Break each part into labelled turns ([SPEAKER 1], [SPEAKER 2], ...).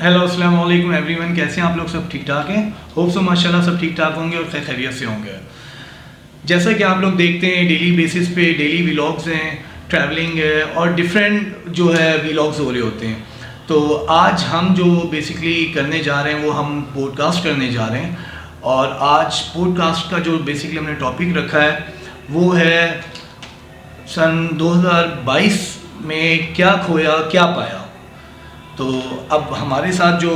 [SPEAKER 1] Hello السلام علیکم every one, کیسے ہیں آپ لوگ؟ سب ٹھیک ٹھاک ہیں؟ ہوپ سو ماشاء اللہ سب ٹھیک ٹھاک ہوں گے اور خیر خیریت سے ہوں گے. جیسا کہ آپ لوگ دیکھتے ہیں ڈیلی بیسس پہ ڈیلی ویلاگز ہیں، ٹریولنگ ہے اور ڈفرینٹ جو ہے ویلاگز ہو رہے ہوتے ہیں. تو آج ہم جو بیسکلی کرنے جا رہے ہیں وہ ہم پوڈ کاسٹ کرنے جا رہے ہیں. اور آج پوڈ کاسٹ کا جو بیسکلی ہم نے ٹاپک رکھا ہے وہ ہے سن 2022 میں کیا کھویا کیا پایا. تو اب ہمارے ساتھ جو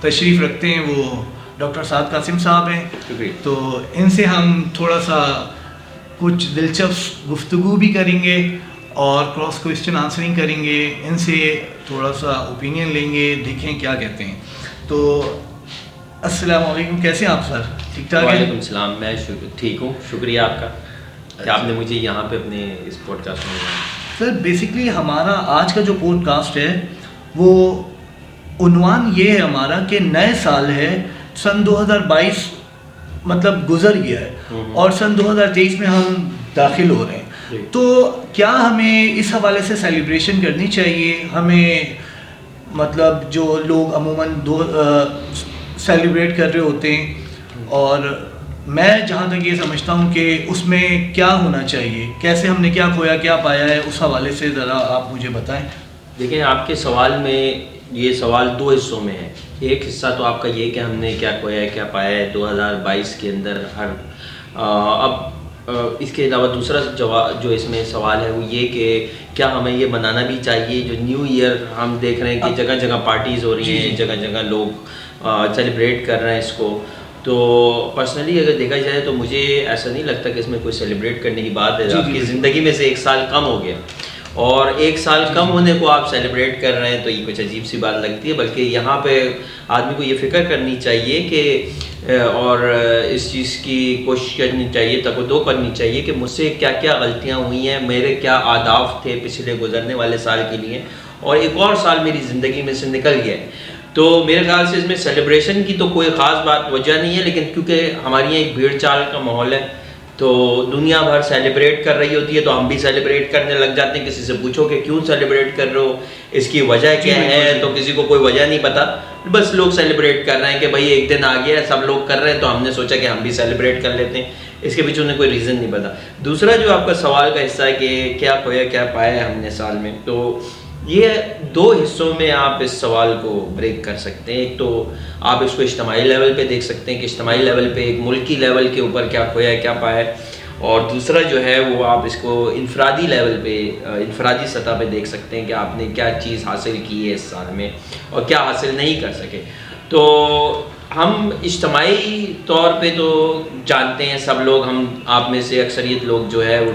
[SPEAKER 1] تشریف رکھتے ہیں وہ ڈاکٹر سعد قاسم صاحب ہیں. تو ان سے ہم تھوڑا سا کچھ دلچسپ گفتگو بھی کریں گے اور کراس کویشچن آنسرنگ کریں گے. ان سے تھوڑا سا اوپینین لیں گے، دیکھیں کیا کہتے ہیں. تو السلام علیکم، کیسے ہیں آپ سر؟ ٹھیک ٹھاک ہیں؟
[SPEAKER 2] وعلیکم السلام، میں ٹھیک ہوں. شکریہ آپ کا کہ آپ نے مجھے یہاں پہ اپنے اس پوڈ کاسٹ میں
[SPEAKER 1] سر بیسکلی ہمارا آج کا جو پوڈ کاسٹ ہے وہ عنوان یہ ہے ہمارا کہ نئے سال ہے، سن 2022 مطلب گزر گیا ہے اور سن 2023 میں ہم داخل ہو رہے ہیں. تو کیا ہمیں اس حوالے سے سیلیبریشن کرنی چاہیے؟ ہمیں مطلب جو لوگ عموماً سیلیبریٹ کر رہے ہوتے ہیں، اور میں جہاں تک یہ سمجھتا ہوں کہ اس میں کیا ہونا چاہیے، کیسے ہم نے کیا کھویا کیا پایا ہے، اس حوالے سے ذرا آپ مجھے بتائیں.
[SPEAKER 2] دیکھیں، آپ کے سوال میں یہ سوال دو حصوں میں ہے. ایک حصہ تو آپ کا یہ کہ ہم نے کیا کھویا کیا پایا ہے 2022 کے اندر اب اس کے علاوہ دوسرا جواب جو اس میں سوال ہے وہ یہ کہ کیا ہمیں یہ منانا بھی چاہیے. جو نیو ایئر ہم دیکھ رہے ہیں کہ جگہ جگہ پارٹیز ہو رہی ہیں، جگہ جگہ لوگ سیلیبریٹ کر رہے ہیں اس کو. تو پرسنلی اگر دیکھا جائے تو مجھے ایسا نہیں لگتا کہ اس میں کوئی سیلیبریٹ کرنے کی بات ہے. آپ کی زندگی میں سے ایک سال کم ہو گیا اور ایک سال کم ہونے کو آپ سیلیبریٹ کر رہے ہیں تو یہ کچھ عجیب سی بات لگتی ہے. بلکہ یہاں پہ آدمی کو یہ فکر کرنی چاہیے کہ اور اس چیز کی کوشش کرنی چاہیے، تقدو کرنی چاہیے کہ مجھ سے کیا کیا غلطیاں ہوئی ہیں، میرے کیا اہداف تھے پچھلے گزرنے والے سال کے لیے، اور ایک اور سال میری زندگی میں سے نکل گیا ہے. تو میرے خیال سے اس میں سیلیبریشن کی تو کوئی خاص بات وجہ نہیں ہے، لیکن کیونکہ ہمارے یہاں ایک بھیڑ چال کا ماحول ہے تو دنیا بھر سیلیبریٹ کر رہی ہوتی ہے تو ہم بھی سیلیبریٹ کرنے لگ جاتے ہیں. کسی سے پوچھو کہ کیوں سیلیبریٹ کر رہے ہو، اس کی وجہ کیا ہے، تو کسی کو کوئی وجہ نہیں پتا. بس لوگ سیلیبریٹ کر رہے ہیں کہ بھائی ایک دن آ گیا ہے، سب لوگ کر رہے ہیں تو ہم نے سوچا کہ ہم بھی سیلیبریٹ کر لیتے ہیں. اس کے پیچھے انہیں کوئی ریزن نہیں پتا. دوسرا جو آپ کا سوال کا حصہ ہے کہ کیا کھویا کیا پایا ہے ہم نے سال میں، تو یہ دو حصوں میں آپ اس سوال کو بریک کر سکتے ہیں. ایک تو آپ اس کو اجتماعی لیول پہ دیکھ سکتے ہیں کہ اجتماعی لیول پہ ایک ملکی لیول کے اوپر کیا کھویا کیا پایا ہے، اور دوسرا جو ہے وہ آپ اس کو انفرادی لیول پہ انفرادی سطح پہ دیکھ سکتے ہیں کہ آپ نے کیا چیز حاصل کی ہے اس سال میں اور کیا حاصل نہیں کر سکے. تو ہم اجتماعی طور پہ تو جانتے ہیں سب لوگ، ہم آپ میں سے اکثریت لوگ جو ہے وہ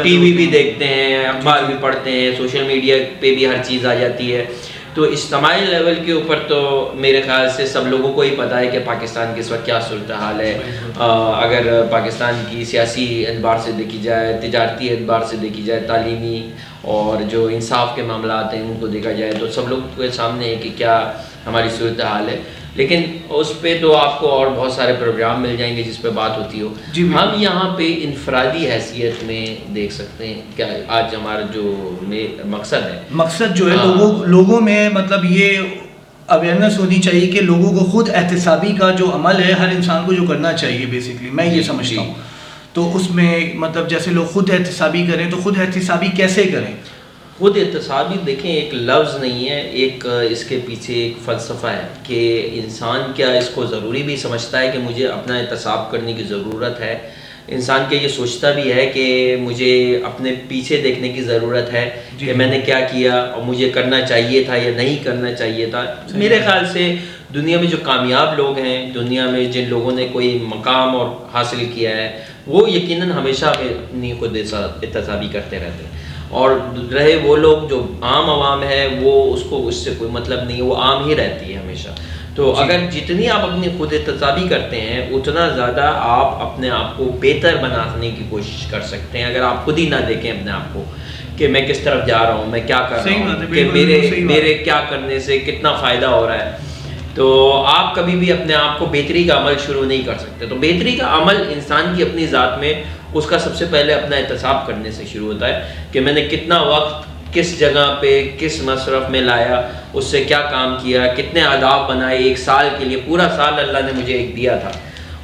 [SPEAKER 2] ٹی وی بھی دیکھتے ہیں، اخبار بھی پڑھتے ہیں، سوشل میڈیا پہ بھی ہر چیز آ جاتی ہے. تو اجتماعی لیول کے اوپر تو میرے خیال سے سب لوگوں کو ہی پتہ ہے کہ پاکستان کی اس وقت کیا صورتحال ہے. اگر پاکستان کی سیاسی اعتبار سے دیکھی جائے، تجارتی اعتبار سے دیکھی جائے، تعلیمی اور جو انصاف کے معاملات ہیں ان کو دیکھا جائے تو سب لوگوں کے سامنے ہے کہ کیا ہماری صورتحال ہے. لیکن اس پہ تو آپ کو اور بہت سارے پروگرام مل جائیں گے جس پہ بات ہوتی ہو. ہم یہاں پہ انفرادی حیثیت میں دیکھ سکتے ہیں کیا آج ہمارا جو مقصد
[SPEAKER 1] جو ہے لوگوں میں مطلب یہ اویئرنیس ہونی چاہیے کہ لوگوں کو خود احتسابی کا جو عمل ہے ہر انسان کو جو کرنا چاہیے بیسکلی میں یہ سمجھتا ہوں. تو اس میں مطلب جیسے لوگ خود احتسابی کریں تو خود احتسابی کیسے کریں؟
[SPEAKER 2] خود احتسابی دیکھیں ایک لفظ نہیں ہے، ایک اس کے پیچھے ایک فلسفہ ہے کہ انسان کیا اس کو ضروری بھی سمجھتا ہے کہ مجھے اپنا احتساب کرنے کی ضرورت ہے. انسان کیا یہ سوچتا بھی ہے کہ مجھے اپنے پیچھے دیکھنے کی ضرورت ہے کہ میں نے کیا کیا اور مجھے کرنا چاہیے تھا یا نہیں کرنا چاہیے تھا. میرے خیال سے دنیا میں جو کامیاب لوگ ہیں، دنیا میں جن لوگوں نے کوئی مقام اور حاصل کیا ہے، وہ یقیناً ہمیشہ اپنی خود احتسابی کرتے رہتے ہیں. اور رہے وہ لوگ جو عام عوام ہے وہ اس کو اس سے کوئی مطلب نہیں، وہ عام ہی رہتی ہے ہمیشہ. تو اگر جتنی آپ اپنی خود احتسابی کرتے ہیں اتنا زیادہ آپ اپنے آپ کو بہتر بنانے کی کوشش کر سکتے ہیں. اگر آپ خود ہی نہ دیکھیں اپنے آپ کو کہ میں کس طرف جا رہا ہوں، میں کیا کر رہا ہوں، کہ میرے کیا کرنے سے کتنا فائدہ ہو رہا ہے، تو آپ کبھی بھی اپنے آپ کو بہتری کا عمل شروع نہیں کر سکتے. تو بہتری کا عمل انسان کی اپنی ذات میں اس کا سب سے پہلے اپنا احتساب کرنے سے شروع ہوتا ہے کہ میں نے کتنا وقت کس جگہ پہ کس مصرف میں لایا، اس سے کیا کام کیا، کتنے اہداف بنائے ایک سال کے لیے. پورا سال اللہ نے مجھے ایک دیا تھا،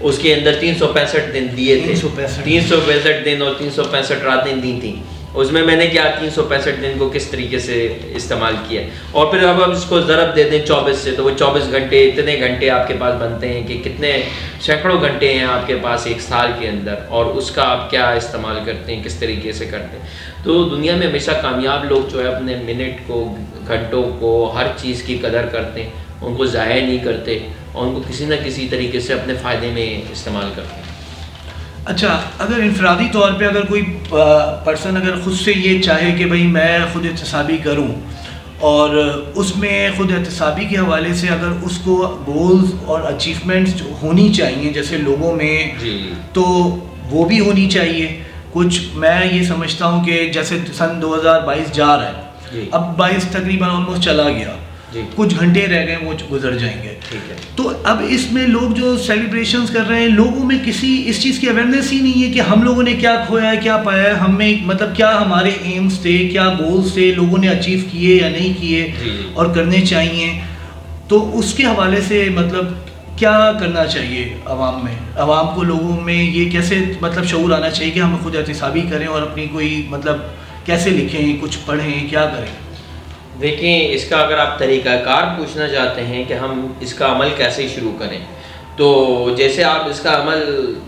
[SPEAKER 2] اس کے اندر 365 دن دیے تھے، 365 دن اور 365 راتیں دی تھیں. اس میں نے کیا 365 دن کو کس طریقے سے استعمال کیا. اور پھر اب اس کو ضرب دے دیں 24 سے، تو وہ 24 گھنٹے، اتنے گھنٹے آپ کے پاس بنتے ہیں کہ کتنے سینکڑوں گھنٹے ہیں آپ کے پاس ایک سال کے اندر، اور اس کا آپ کیا استعمال کرتے ہیں، کس طریقے سے کرتے ہیں. تو دنیا میں ہمیشہ کامیاب لوگ جو ہے اپنے منٹ کو، گھنٹوں کو، ہر چیز کی قدر کرتے ہیں، ان کو ضائع نہیں کرتے اور ان کو کسی نہ کسی طریقے سے اپنے فائدے میں استعمال کرتے ہیں.
[SPEAKER 1] اچھا، اگر انفرادی طور پہ اگر کوئی پرسن اگر خود سے یہ چاہے کہ بھائی میں خود احتسابی کروں، اور اس میں خود احتسابی کے حوالے سے اگر اس کو گولز اور اچیومنٹس ہونی چاہیے جیسے لوگوں میں، تو وہ بھی ہونی چاہیے. کچھ میں یہ سمجھتا ہوں کہ جیسے سن 2022 جا رہا ہے، اب 22 تقریباً آلموسٹ چلا گیا، کچھ گھنٹے رہ گئے وہ گزر جائیں گے. تو اب اس میں لوگ جو سیلیبریشنز کر رہے ہیں، لوگوں میں کسی اس چیز کی اویئرنیس ہی نہیں ہے کہ ہم لوگوں نے کیا کھویا ہے، کیا پایا ہے، ہم میں مطلب کیا ہمارے ایمز تھے، کیا گولز تھے، لوگوں نے اچیو کیے یا نہیں کیے اور کرنے چاہیے. تو اس کے حوالے سے مطلب کیا کرنا چاہیے عوام میں، عوام کو، لوگوں میں یہ کیسے مطلب شعور آنا چاہیے کہ ہم خود احتسابی کریں اور اپنی کوئی مطلب کیسے لکھیں، کچھ پڑھیں، کیا کریں؟
[SPEAKER 2] دیکھیں، اس کا اگر آپ طریقہ کار پوچھنا چاہتے ہیں کہ ہم اس کا عمل کیسے شروع کریں، تو جیسے آپ اس کا عمل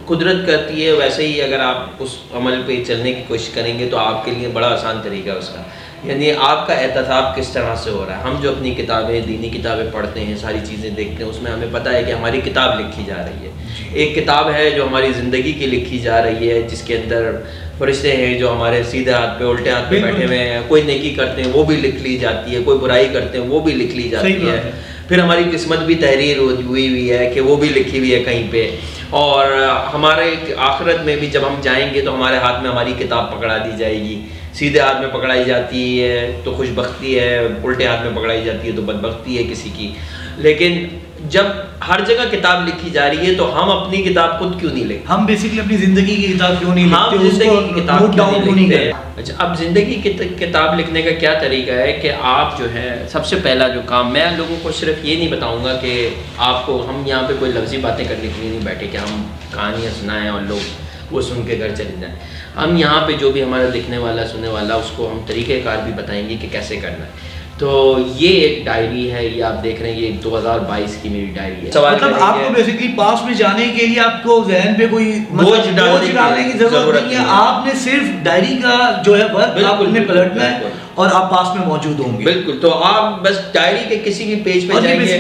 [SPEAKER 2] قدرت کرتی ہے ویسے ہی اگر آپ اس عمل پہ چلنے کی کوشش کریں گے تو آپ کے لیے بڑا آسان طریقہ ہے اس کا. یعنی آپ کا احتساب کس طرح سے ہو رہا ہے. ہم جو اپنی کتابیں، دینی کتابیں پڑھتے ہیں، ساری چیزیں دیکھتے ہیں، اس میں ہمیں پتہ ہے کہ ہماری کتاب لکھی جا رہی ہے. ایک کتاب ہے جو ہماری زندگی کی لکھی جا رہی ہے، جس کے اندر فرشتے ہیں جو ہمارے سیدھے ہاتھ پہ الٹے ہاتھ پہ بیٹھے ہوئے ہیں. کوئی نیکی کرتے ہیں وہ بھی لکھ لی جاتی ہے، کوئی برائی کرتے ہیں وہ بھی لکھ لی جاتی ہے. پھر ہماری قسمت بھی تحریر ہوئی ہے کہ وہ بھی لکھی ہوئی ہے کہیں پہ. اور ہمارے آخرت میں بھی جب ہم جائیں گے تو ہمارے ہاتھ میں ہماری کتاب پکڑا دی جائے گی. سیدھے ہاتھ میں پکڑائی جاتی ہے تو خوش بختی ہے، الٹے ہاتھ میں پکڑائی جاتی ہے تو بدبختی ہے کسی کی. لیکن جب ہر جگہ کتاب لکھی جا رہی ہے تو ہم اپنی کتاب خود کیوں نہیں لکھتے؟
[SPEAKER 1] ہم بیسیکلی اپنی زندگی کی کتاب کیوں نہیں لکھتے؟
[SPEAKER 2] ہم زندگی کی کتاب کیوں نہیں لکھتے؟ اچھا، اب زندگی کی کتاب لکھنے کا کیا طریقہ ہے کہ آپ جو ہے سب سے پہلا جو کام، میں لوگوں کو صرف یہ نہیں بتاؤں گا کہ آپ کو، ہم یہاں پہ کوئی لفظی باتیں کرنے کے لیے نہیں بیٹھے کہ ہم کہانیاں سنائیں اور لوگ وہ سن کے گھر چلے جائیں. ہم یہاں پہ جو بھی ہمارا لکھنے والا، سننے والا، اس کو ہم طریقہ کار بھی بتائیں گے کہ کیسے کرنا ہے. تو یہ ایک ڈائری ہے، یہ آپ دیکھ رہے ہیں، یہ 2022 کی میری ڈائری ہے.
[SPEAKER 1] مطلب آپ کو بیسیکلی پاس میں جانے کے لیے آپ کو ذہن پہ کوئی بوجھ ڈالنے کی ضرورت نہیں ہے. آپ نے صرف ڈائری کا جو ہے ورک آپ نے پلٹنا ہے اور آپ پاس میں موجود ہوں گے.
[SPEAKER 2] بالکل. تو آپ بس ڈائری کے کسی بھی پیج پہ جائیں گے.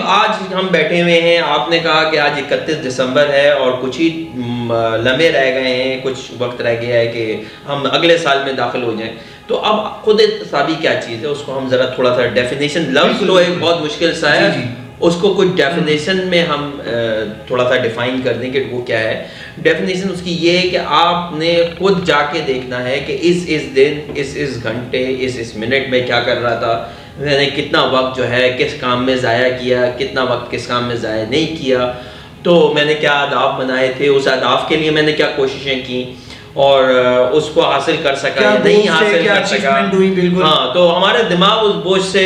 [SPEAKER 2] آج ہم بیٹھے ہوئے ہیں، آپ نے کہا کہ آج 31 دسمبر ہے اور کچھ ہی لمحے رہ گئے ہیں، کچھ وقت رہ گیا ہے کہ ہم اگلے سال میں داخل ہو جائیں. تو اب خود احتسابی کیا چیز ہے اس کو ہم ذرا تھوڑا سا ڈیفینیشن، لفظ تو ایک بہت مشکل سا ہے، اس کو کچھ ڈیفینیشن میں ہم تھوڑا سا ڈیفائن کر دیں کہ وہ کیا ہے. ڈیفینیشن اس کی یہ ہے کہ آپ نے خود جا کے دیکھنا ہے کہ اس دن، اس گھنٹے، اس منٹ میں کیا کر رہا تھا میں نے، کتنا وقت جو ہے کس کام میں ضائع کیا، کتنا وقت کس کام میں ضائع نہیں کیا. تو میں نے کیا اہداف بنائے تھے، اس اہداف کے لیے میں نے کیا کوششیں کی اور اس کو حاصل کر سکا یا نہیں حاصل کر سکا. ہاں، تو ہمارے دماغ اس بوجھ سے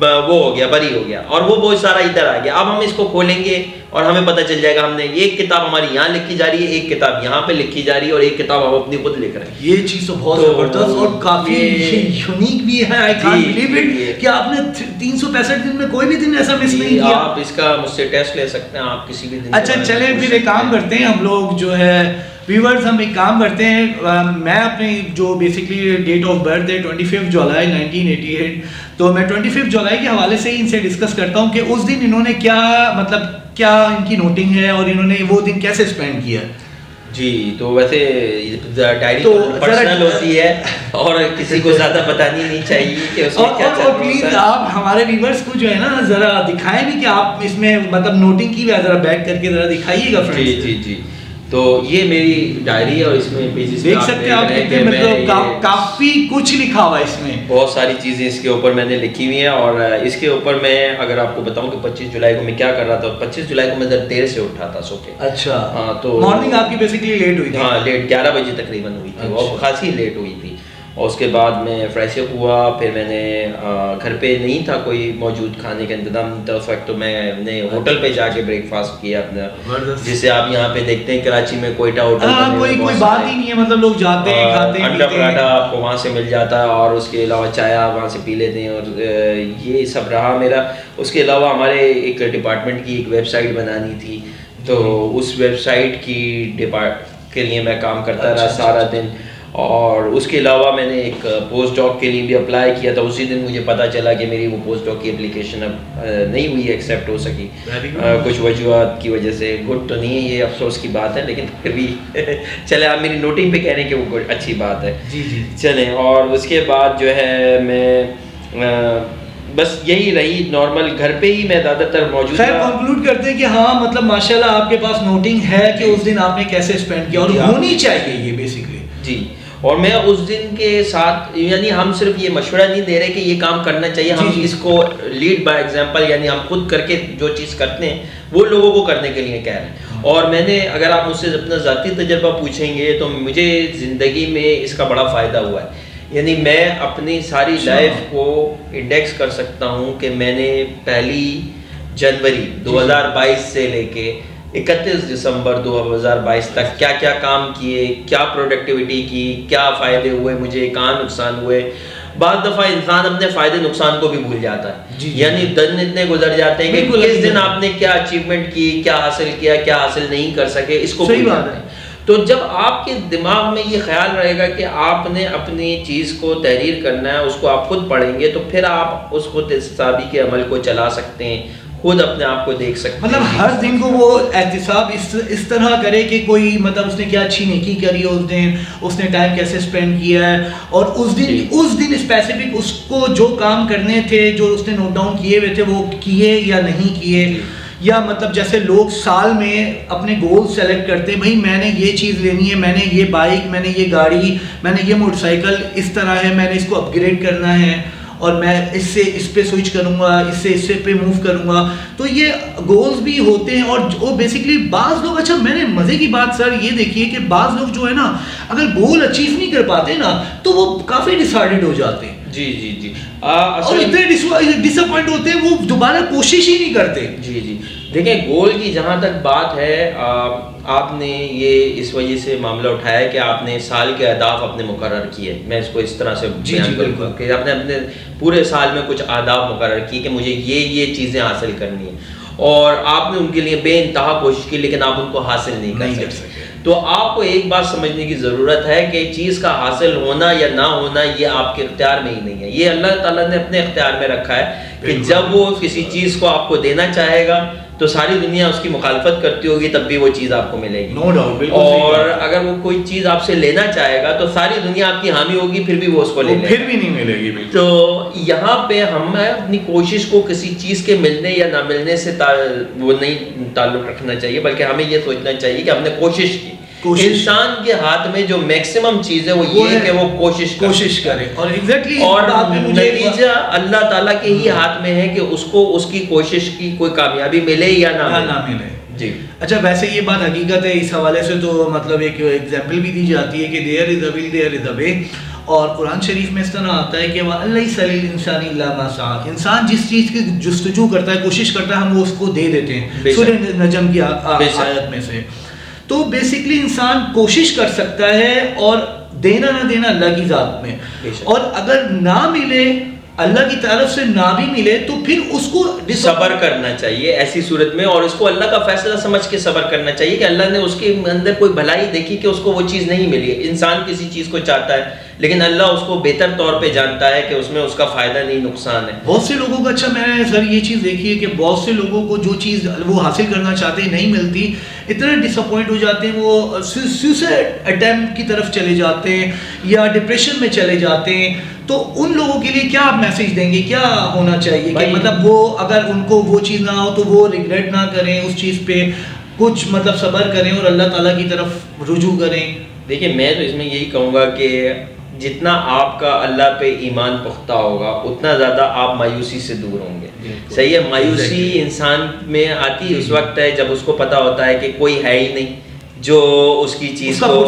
[SPEAKER 2] وہ ہو گیا، بری ہو گیا، اور وہ بوجھ سارا ادھر آ گیا. اب ہم اس کو کھولیں گے اور ہمیں پتہ چل جائے گا ہم نے ایک کتاب ہماری یہاں لکھی جا رہی ہے، ایک کتاب یہاں پہ لکھی جا رہی ہے، اور ایک کتاب ہم اپنی خود لکھ رہے ہیں.
[SPEAKER 1] یہ چیز تو بہت زبردست اور کافی یونیک بھی ہے. آئی کانٹ بلیو اٹ کہ آپ نے 365 دن میں کوئی بھی دن ایسا مس نہیں کیا.
[SPEAKER 2] آپ اس کا مجھ سے ٹیسٹ لے سکتے ہیں، آپ کسی بھی دن.
[SPEAKER 1] اچھا چلیں پھر ایک کام کرتے ہیں ہم لوگ جو ہے ویورز، ہم ایک کام کرتے ہیں، میں اپنی جو بیسکلی ڈیٹ آف برتھ ہے 25 جولائی 1988، تو میں 25 جولائی کے حوالے سے ہی ان سے ڈسکس کرتا ہوں کہ اس دن انہوں نے کیا، مطلب کیا ان کی نوٹنگ ہے اور انہوں نے وہ دن کیسے اسپینڈ کیا.
[SPEAKER 2] جی، تو ویسے ڈائری تو پرسنل ہوتی ہے اور کسی کو زیادہ بتانی نہیں چاہیے کہ اس میں کیا چل رہا ہے.
[SPEAKER 1] پلیز آپ ہمارے ویورز کو جو ہے نا ذرا دکھائیں بھی کہ آپ اس میں مطلب نوٹنگ کی ذرا بیک کر کے ذرا دکھائیے گا.
[SPEAKER 2] جی. تو یہ میری ڈائری ہے اور اس میں پیجز
[SPEAKER 1] دیکھ سکتے ہیں آپ کہ مطلب کافی کچھ لکھا ہوا ہے اس میں،
[SPEAKER 2] بہت ساری چیزیں اس کے اوپر میں نے لکھی ہوئی ہیں. اور اس کے اوپر میں اگر آپ کو بتاؤں کہ 25 جولائی کو میں کیا کر رہا تھا. 25 جولائی کو میں دیر سے اٹھا تھا سو کے.
[SPEAKER 1] اچھا.
[SPEAKER 2] ہاں، تو
[SPEAKER 1] مارننگ آپ کی بیسیکلی لیٹ ہوئی تھی.
[SPEAKER 2] ہاں، لیٹ 11 بجے تقریباً ہوئی تھی، اور خاصی لیٹ ہوئی تھی. اور اس کے بعد میں فریش اپ ہوا. پھر میں نے گھر پہ نہیں تھا کوئی موجود کھانے کا انتظام تو اس وقت تو میں نے ہوٹل پہ جا کے بریک فاسٹ کیا اپنا, جسے آپ یہاں پہ دیکھتے ہیں کراچی میں کوئٹہ ہوٹل
[SPEAKER 1] کوئی بات ہی نہیں ہے, مطلب لوگ جاتے ہیں کھاتے ہیں,
[SPEAKER 2] انڈا پراٹھا آپ کو وہاں سے مل جاتا ہے اور اس کے علاوہ چائے آپ وہاں سے پی لیتے ہیں. اور یہ سب رہا میرا. اس کے علاوہ ہمارے ایک ڈپارٹمنٹ کی ایک ویب سائٹ بنانی تھی, تو اس ویب سائٹ کے لیے میں کام کرتا رہا سارا دن. اور اس کے علاوہ میں نے ایک پوسٹ ڈاک کے لیے بھی اپلائی کیا تھا. اسی دن مجھے پتہ چلا کہ میری وہ پوسٹ ڈاک کی اپلیکیشن اب نہیں ہوئی, ایکسیپٹ ہو سکی کچھ وجوہات کی وجہ سے. گڈ تو نہیں ہے یہ, افسوس کی بات ہے, لیکن پھر بھی چلے آپ میری نوٹنگ پہ کہہ رہے ہیں کہ وہ اچھی بات ہے. چلیں. اور اس کے بعد جو ہے میں بس یہی رہی نارمل, گھر پہ ہی میں زیادہ تر موجود.
[SPEAKER 1] خیر کنکلوڈ کرتے ہیں کہ ہاں مطلب ماشاءاللہ آپ کے پاس نوٹنگ ہے کہ اس دن آپ نے کیسے اسپینڈ کیا, اور ہونی چاہیے یہ بیسکلی.
[SPEAKER 2] جی. اور میں اس دن کے ساتھ, یعنی ہم صرف یہ مشورہ نہیں دے رہے کہ یہ کام کرنا چاہیے, ہم اس کو لیڈ بائی ایگزامپل, یعنی ہم خود کر کے جو چیز کرتے ہیں وہ لوگوں کو کرنے کے لیے کہہ رہے ہیں. اور میں نے, اگر آپ مجھ سے اپنا ذاتی تجربہ پوچھیں گے تو مجھے زندگی میں اس کا بڑا فائدہ ہوا ہے. یعنی میں اپنی ساری لائف کو انڈیکس کر سکتا ہوں کہ میں نے 1 جنوری 2022 سے لے کے 31 دسمبر 2022 تک کیا کیا کام کیے, کیا پروڈکٹیوٹی کی, کیا فائدے ہوئے مجھے, کہاں نقصان ہوئے. بعض دفعہ انسان اپنے فائدے نقصان کو بھی بھول جاتا ہے, یعنی دن اتنے گزر جاتے ہیں کہ کس دن آپ نے کیا اچیومنٹ کی, کیا حاصل کیا, کیا حاصل نہیں کر سکے, اس کو بھول جاتے ہیں. تو جب آپ کے دماغ میں یہ خیال رہے گا کہ آپ نے اپنی چیز کو تحریر کرنا ہے, اس کو آپ خود پڑھیں گے, تو پھر آپ اس خود احتسابی کے عمل کو چلا سکتے ہیں, خود اپنے آپ کو دیکھ سکتے ہیں.
[SPEAKER 1] مطلب ہر دن کو وہ احتساب اس طرح کرے کہ کوئی مطلب اس نے کیا اچھی نیکی کری ہے اس دن, اس نے ٹائم کیسے اسپینڈ کیا ہے, اور اس دن اسپیسیفک اس کو جو کام کرنے تھے, جو اس نے نوٹ ڈاؤن کیے ہوئے تھے, وہ کیے یا نہیں کیے. یا مطلب جیسے لوگ سال میں اپنے گول سیلیکٹ کرتے ہیں, بھائی میں نے یہ چیز لینی ہے, میں نے یہ بائک, میں نے یہ گاڑی, میں نے یہ موٹر سائیکل اس طرح ہے, میں نے اس کو اپ گریڈ کرنا ہے, اور میں اس پہ سوئچ کروں گا, اس سے پہ موو کروں گا. تو یہ گولز بھی ہوتے ہیں. اور وہ بیسکلی بعض لوگ, اچھا میں نے مزے کی بات سر یہ دیکھی ہے کہ بعض لوگ جو ہے نا, اگر گول اچیو نہیں کر پاتے نا تو وہ کافی ڈسہارٹیڈ ہو جاتے ہیں.
[SPEAKER 2] جی
[SPEAKER 1] اور اتنے ڈس اپوائنٹ ہوتے ہیں, وہ دوبارہ کوشش ہی نہیں کرتے.
[SPEAKER 2] جی دیکھیں, گول کی جہاں تک بات ہے, آپ نے یہ اس وجہ سے معاملہ اٹھایا کہ آپ نے سال کے اہداف اپنے مقرر کیے. میں اس کو اس طرح سے بیان کروں کہ آپ نے اپنے پورے سال میں کچھ اہداف مقرر کیے کہ مجھے یہ چیزیں حاصل کرنی ہیں, اور آپ نے ان کے لیے بے انتہا کوشش کی, لیکن آپ ان کو حاصل نہیں کر سکے. تو آپ کو ایک بات سمجھنے کی ضرورت ہے کہ چیز کا حاصل ہونا یا نہ ہونا یہ آپ کے اختیار میں ہی نہیں ہے, یہ اللہ تعالیٰ نے اپنے اختیار میں رکھا ہے کہ جب وہ کسی چیز کو آپ کو دینا چاہے گا تو ساری دنیا اس کی مخالفت کرتی ہوگی, تب بھی وہ چیز آپ کو ملے گی.
[SPEAKER 1] No doubt.
[SPEAKER 2] اور اگر وہ کوئی چیز آپ سے لینا چاہے گا تو ساری دنیا آپ کی حامی ہوگی, پھر بھی وہ اس کو لے لے گا,
[SPEAKER 1] پھر بھی نہیں ملے گی.
[SPEAKER 2] تو یہاں پہ ہمیں اپنی کوشش کو کسی چیز کے ملنے یا نہ ملنے سے وہ نہیں تعلق رکھنا چاہیے, بلکہ ہمیں یہ سوچنا چاہیے کہ ہم نے کوشش کی. انسان کے ہاتھ میں جو میکسیمم چیز ہے وہ یہ ہے کہ وہ کوشش کرے,
[SPEAKER 1] اور ایگزیکٹلی
[SPEAKER 2] اور نتیجہ اللہ تعالیٰ کے ہی ہاتھ میں ہے کہ اس کو اس کی کوشش کی کوئی کامیابی ملے یا نہ ملے.
[SPEAKER 1] جی اچھا, ویسے یہ بات حقیقت ہے. اس حوالے سے تو مطلب ایک ایگزامپل بھی دی جاتی ہے کہ there is a will there is اے وے, اور قرآن شریف میں اس طرح آتا ہے کہ وَلَيْسَ لِلْإِنسَانِ إِلَّا مَا سَعَىٰ, انسان جس چیز کی جستجو کرتا ہے, کوشش کرتا ہے, ہم وہ اس کو دے دیتے ہیں. سورہ نجم کی آیت میں سے. تو بیسکلی انسان کوشش کر سکتا ہے, اور دینا نہ دینا اللہ کی ذات میں, اور اگر نہ ملے, اللہ کی طرف سے نہ بھی ملے, تو پھر اس کو
[SPEAKER 2] صبر کرنا چاہیے ایسی صورت میں, اور اس کو اللہ کا فیصلہ سمجھ کے صبر کرنا چاہیے کہ اللہ نے اس کے اندر کوئی بھلائی دیکھی کہ اس کو وہ چیز نہیں ملی. انسان کسی چیز کو چاہتا ہے, لیکن اللہ اس کو بہتر طور پہ جانتا ہے کہ اس میں اس کا فائدہ نہیں نقصان ہے.
[SPEAKER 1] بہت سے لوگوں کا, اچھا میں نے سر یہ چیز دیکھی ہے کہ بہت سے لوگوں کو جو چیز وہ حاصل کرنا چاہتے ہیں نہیں ملتی, اتنے ڈس اپوائنٹ ہو جاتے ہیں, وہ سوسائڈ اٹیمپٹ کی طرف چلے جاتے ہیں یا ڈپریشن میں چلے جاتے ہیں. تو ان لوگوں کے لیے کیا آپ میسیج دیں گے, کیا ہونا چاہیے کہ مطلب وہ اگر ان کو وہ چیز نہ ہو تو وہ ریگریٹ نہ کریں اس چیز پہ, کچھ مطلب صبر کریں اور اللہ تعالیٰ کی طرف رجوع کریں.
[SPEAKER 2] دیکھیے میں تو اس میں یہی کہوں گا کہ جتنا آپ کا اللہ پہ ایمان پختہ ہوگا اتنا زیادہ آپ مایوسی سے دور ہوں گے. صحیح ہے, مایوسی انسان میں آتی اس وقت ہے جب اس کو پتہ ہوتا ہے کہ کوئی ہے ہی نہیں, جو اس کی چیز کو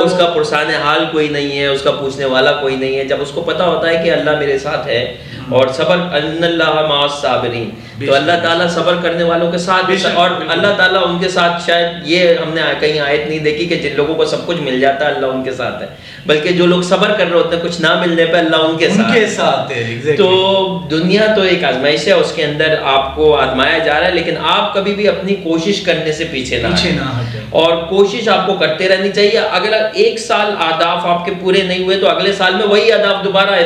[SPEAKER 2] اس کا پرسان حال کوئی نہیں ہے, اس کا پوچھنے والا کوئی نہیں ہے. جب اس کو پتہ ہوتا ہے کہ اللہ میرے ساتھ ہے اور صبر ان اللہ مع الصابرین, تو اللہ تعالیٰ صبر کرنے والوں کے ساتھ, اور اللہ تعالیٰ ان کے ساتھ, شاید یہ ہم نے کہیں آیت نہیں دیکھی کہ جن لوگوں کو سب کچھ مل جاتا ہے اللہ ان کے ساتھ ہے, بلکہ جو لوگ صبر کر رہے ہوتے ہیں کچھ نہ ملنے پہ اللہ ان کے ساتھ ہے. تو دنیا تو ایک آزمائش ہے, اس کے اندر آپ کو آزمایا جا رہا ہے, لیکن آپ کبھی بھی اپنی کوشش کرنے سے پیچھے نہ ہٹیں, اور کوشش آپ کو کرتے رہنی چاہیے. اگر ایک سال اہداف آپ کے پورے نہیں ہوئے تو اگلے سال میں وہی اہداف دوبارہ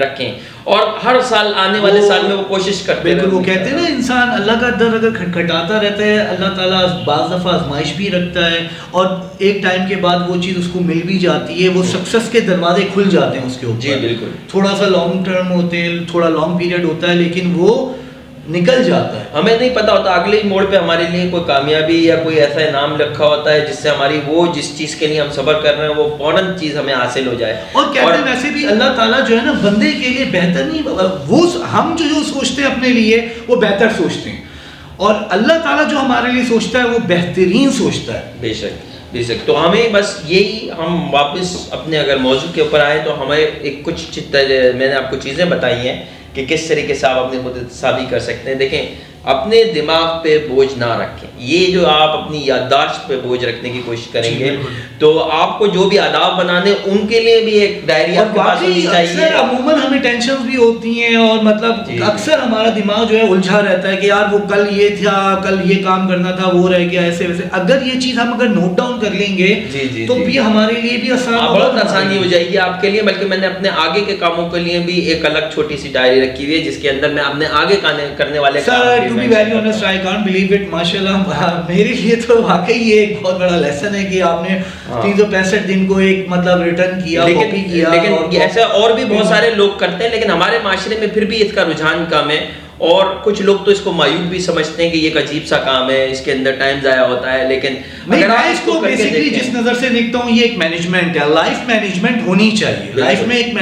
[SPEAKER 2] رکھیں, اور ہر سال آنے والے سال میں وہ کوشش کرتے رہیں.
[SPEAKER 1] وہ کہتے ہیں نا انسان اللہ کا در اگر کھٹکھٹاتا رہتا ہے, اللہ تعالیٰ بعض دفعہ آزمائش بھی رکھتا ہے, اور ایک ٹائم کے بعد وہ چیز اس کو مل بھی جاتی ہے, وہ سکسیس کے دروازے کھل جاتے ہیں اس کے اوپر.
[SPEAKER 2] جی بالکل,
[SPEAKER 1] تھوڑا سا لانگ ٹرم ہوتے ہیں, تھوڑا لانگ پیریڈ ہوتا ہے, لیکن وہ نکل جاتا ہے.
[SPEAKER 2] ہمیں نہیں پتا ہوتا اگلے موڑ پہ ہمارے لیے کوئی کامیابی یا کوئی ایسا انعام رکھا ہوتا ہے جس سے ہماری وہ جس چیز کے لیے ہم صبر کر رہے ہیں وہ فوراً چیز ہمیں حاصل ہو جائے.
[SPEAKER 1] اور کہتے ہیں ویسے بھی اللہ تعالیٰ جو ہے نا بندے کے لیے بہتر نہیں, وہ ہم جو سوچتے ہیں اپنے لیے وہ بہتر سوچتے ہیں, اور اللہ تعالیٰ جو ہمارے لیے سوچتا ہے وہ بہترین سوچتا ہے.
[SPEAKER 2] بے شک بے شک. تو ہمیں بس یہی, ہم واپس اپنے اگر موضوع کے اوپر آئیں تو ہمیں ایک کچھ میں نے آپ کو چیزیں بتائی ہیں کہ کس طریقے سے آپ اپنی خود احتسابی کر سکتے ہیں. دیکھیں, اپنے دماغ پہ بوجھ نہ رکھیں. یہ جو آپ اپنی یادداشت پہ بوجھ رکھنے کی کوشش کریں گے تو آپ کو جو بھی آداب بنانے ان کے لیے بھی ایک ڈائری آپ کے پاس ہونی چاہیے.
[SPEAKER 1] عموماً ہمیں ٹینشنز بھی ہوتی ہیں, اور مطلب اکثر ہمارا دماغ جو ہے الجھا رہتا ہے کہ یار وہ کل یہ تھا, کل یہ کام کرنا تھا, وہ رہ گیا, ایسے ویسے. اگر یہ چیز ہم اگر نوٹ ڈاؤن کر لیں گے تو بھی ہمارے لیے بھی
[SPEAKER 2] بہت آسانی ہو جائے گی آپ کے لیے. بلکہ میں نے اپنے آگے کے کاموں کے لیے بھی ایک الگ چھوٹی سی ڈائری رکھی ہوئی ہے جس کے اندر میں اپنے آگے کرنے والے
[SPEAKER 1] میرے لیے تو واقعی یہ ایک بہت بڑا لیسن ہے کہ آپ نے 365 دن کو ایک مطلب ریٹرن کیا, کاپی کیا.
[SPEAKER 2] لیکن ایسا اور بھی بہت سارے لوگ کرتے ہیں, لیکن ہمارے معاشرے میں پھر بھی اس کا رجحان کم ہے, اور کچھ لوگ تو اس کو مایوب بھی سمجھتے ہیں کہ یہ ایک عجیب سا کام ہے, اس کے اندر ٹائم ضائع ہوتا ہے. لیکن
[SPEAKER 1] میں اس کو بیسیکلی جس نظر سے دیکھتا ہوں یہ ایک مینجمنٹ ہے, لائف مینجمنٹ ہونی چاہیے. لائف میں ایک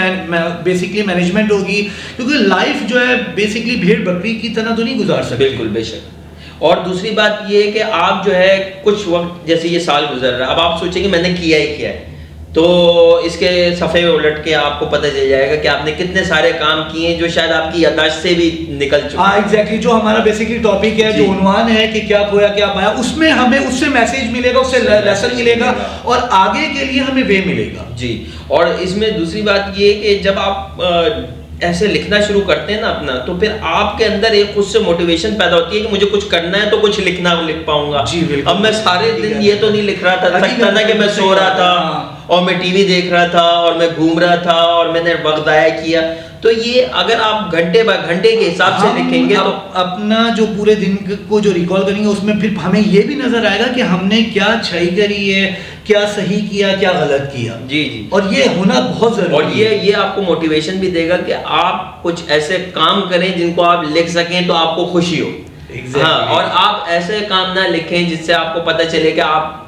[SPEAKER 1] بیسیکلی مینجمنٹ ہوگی, کیونکہ لائف جو ہے بیسیکلی بھیڑ بکری کی طرح تو نہیں گزار سکتے.
[SPEAKER 2] بالکل بے شک. اور دوسری بات یہ ہے کہ آپ جو ہے کچھ وقت, جیسے یہ سال گزر رہا ہے, اب آپ سوچیں کہ میں نے کیا ہی کیا ہے, تو اس کے صفحے الٹ کے آپ کو پتہ چل جائے گا کہ آپ نے کتنے سارے کام کیے ہیں جو شاید آپ کی یادداشت سے بھی نکل چکے ہیں.
[SPEAKER 1] ایگزیکٹلی, جو ہمارا بیسیکلی ٹاپک ہے, جو عنوان ہے کہ کیا کھویا کیا پایا, اس میں ہمیں اس سے میسج ملے گا, اس سے لیسن ملے گا, اور آگے کے لیے ہمیں وے ملے گا.
[SPEAKER 2] جی. اور اس میں دوسری بات یہ ہے کہ جب آپ ایسے لکھنا شروع کرتے ہیں نا اپنا, تو پھر آپ کے اندر ایک خود سے موٹیویشن پیدا ہوتی ہے کہ مجھے کچھ کرنا ہے تو کچھ لکھ پاؤں گا. اب میں سارے دن یہ تو نہیں لکھ رہا تھا, سکتا تھا کہ میں سو رہا تھا اور میں ٹی وی دیکھ رہا تھا اور میں گھوم رہا تھا اور میں نے وقت ضائع کیا. تو یہ اگر آپ گھنٹے کے حساب سے لکھیں گے تو
[SPEAKER 1] اپنا جو پورے دن کو جو ریکال کریں گے اس میں پھر ہمیں یہ بھی نظر آئے گا کہ ہم نے کیا اچھائی کری ہے, کیا صحیح کیا, کیا غلط کیا.
[SPEAKER 2] جی جی.
[SPEAKER 1] اور یہ ہونا بہت ضروری ہے,
[SPEAKER 2] اور یہ آپ کو موٹیویشن بھی دے گا کہ آپ کچھ ایسے کام کریں جن کو آپ لکھ سکیں تو آپ کو خوشی ہو. ہاں, اور آپ ایسے کام نہ لکھیں جس سے آپ کو پتہ چلے کہ آپ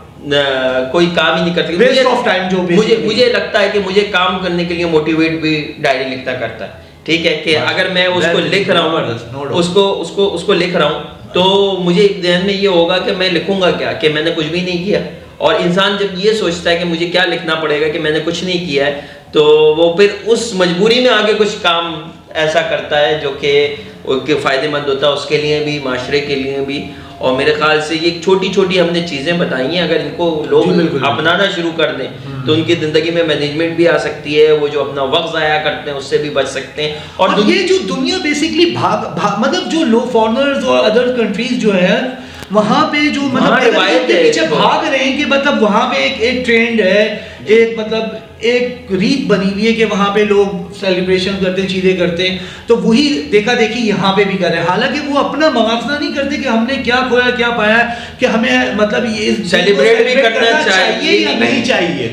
[SPEAKER 2] کوئی کام ہی نہیں کرتے.
[SPEAKER 1] ویسٹ آف ٹائم جو
[SPEAKER 2] مجھے لگتا ہے کہ مجھے کام کرنے کے لیے موٹیویٹ بھی ڈائری لکھتا کرتا ہے. ٹھیک ہے, کہ اگر میں اس کو لکھ رہا ہوں, اس کو لکھ رہا ہوں, تو مجھے ذہن میں یہ ہوگا کہ میں لکھوں گا کیا, کہ میں نے کچھ بھی نہیں کیا. اور انسان جب یہ سوچتا ہے کہ مجھے کیا لکھنا پڑے گا کہ میں نے کچھ نہیں کیا ہے, تو وہ پھر اس مجبوری میں آگے کچھ کام ایسا کرتا ہے جو کہ فائدہ مند ہوتا ہے اس کے لیے بھی, معاشرے کے لیے بھی. اور میرے خیال سے یہ چھوٹی چھوٹی ہم نے چیزیں بتائی ہیں, اگر ان کو لوگ اپنانا شروع کر دیں تو ان کی زندگی میں مینجمنٹ بھی آ سکتی ہے, وہ جو اپنا وقت ضائع کرتے ہیں اس سے بھی بچ سکتے ہیں.
[SPEAKER 1] اور یہ جو دنیا بیسیکلی مطلب جو لوگ فارنرز اور ادر کنٹریز جو ہے وہاں پہ جو مطلب پیچھے بھاگ رہے ہیں, کہ مطلب وہاں پہ ایک ٹرینڈ ہے, ایک مطلب ایک ریت بنی ہوئی ہے کہ وہاں پہ لوگ سیلیبریشن کرتے ہیں, چیزیں کرتے ہیں, تو وہی دیکھا دیکھی یہاں پہ بھی کر رہے ہیں. حالانکہ وہ اپنا موازنہ نہیں کرتے کہ ہم نے کیا کھویا کیا پایا, کہ ہمیں مطلب یہ
[SPEAKER 2] سیلیبریٹ بھی کرنا چاہیے
[SPEAKER 1] یا نہیں چاہیے.